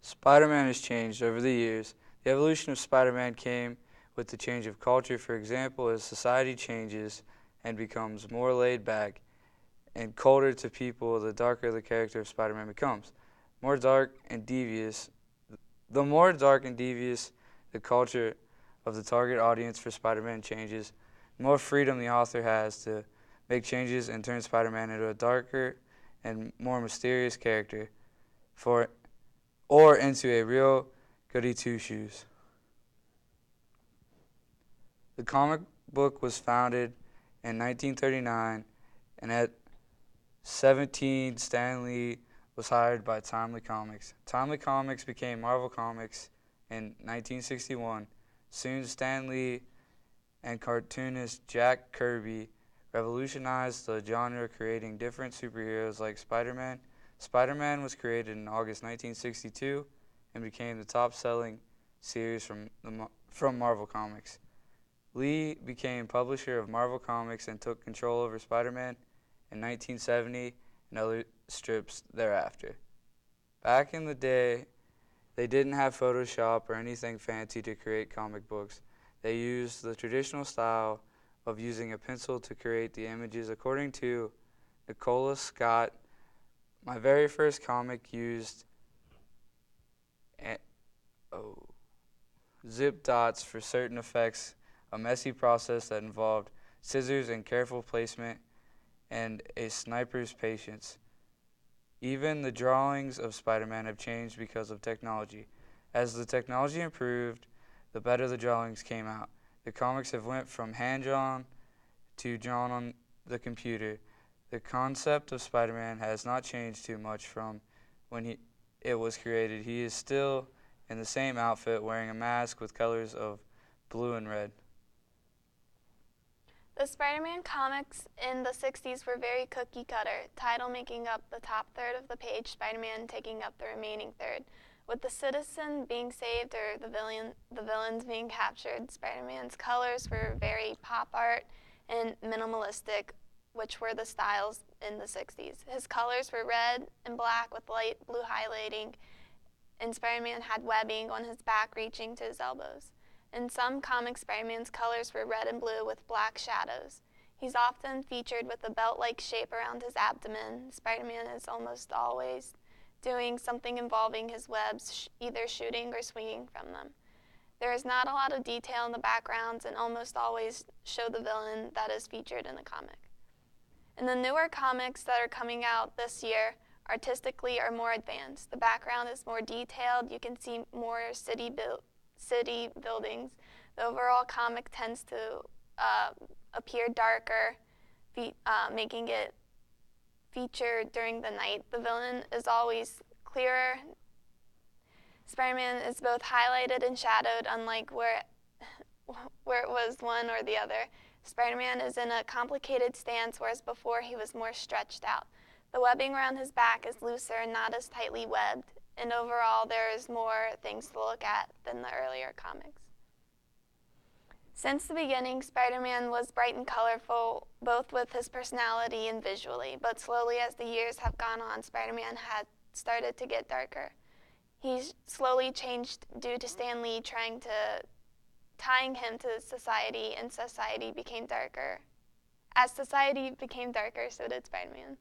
Spider-Man has changed over the years. The evolution of Spider-Man came with the change of culture. For example, as society changes and becomes more laid back and colder to people, the darker the character of Spider-Man becomes. More dark and devious, the more dark and devious the culture of the target audience for Spider-Man changes, the more freedom the author has to make changes and turn Spider-Man into a darker and more mysterious character for or into a real goody two-shoes. The comic book was founded in 1939, and at 17, Stan Lee was hired by Timely Comics. Timely Comics became Marvel Comics in 1961. Soon, Stan Lee and cartoonist Jack Kirby revolutionized the genre, creating different superheroes like Spider-Man. Spider-Man was created in August 1962 and became the top-selling series from Marvel Comics. Lee became publisher of Marvel Comics and took control over Spider-Man in 1970 and other strips thereafter. Back in the day, they didn't have Photoshop or anything fancy to create comic books. They used the traditional style of using a pencil to create the images. According to Nicola Scott, my very first comic used zip dots for certain effects, a messy process that involved scissors and careful placement and a sniper's patience. Even the drawings of Spider-Man have changed because of technology. As the technology improved, the better the drawings came out. The comics have went from hand-drawn to drawn on the computer. The concept of Spider-Man has not changed too much from when it was created. He is still in the same outfit, wearing a mask with colors of blue and red. The Spider-Man comics in the 60s were very cookie-cutter, title making up the top third of the page, Spider-Man taking up the remaining third. With the citizen being saved or the villains being captured, Spider-Man's colors were very pop art and minimalistic, which were the styles in the 60s. His colors were red and black with light blue highlighting, and Spider-Man had webbing on his back reaching to his elbows. In some comics, Spider-Man's colors were red and blue with black shadows. He's often featured with a belt-like shape around his abdomen. Spider-Man is almost always doing something involving his webs, either shooting or swinging from them. There is not a lot of detail in the backgrounds and almost always show the villain that is featured in the comic. In the newer comics that are coming out this year, artistically are more advanced. The background is more detailed. You can see more city buildings. The overall comic tends to appear darker, making it feature during the night. The villain is always clearer. Spider-Man is both highlighted and shadowed, unlike where it was one or the other. Spider-Man is in a complicated stance, whereas before he was more stretched out. The webbing around his back is looser and not as tightly webbed, and overall there is more things to look at than the earlier comics. Since the beginning, Spider-Man was bright and colorful, both with his personality and visually, but slowly as the years have gone on, Spider-Man had started to get darker. He slowly changed due to Stan Lee tying him to society, and society became darker. As society became darker, so did Spider-Man.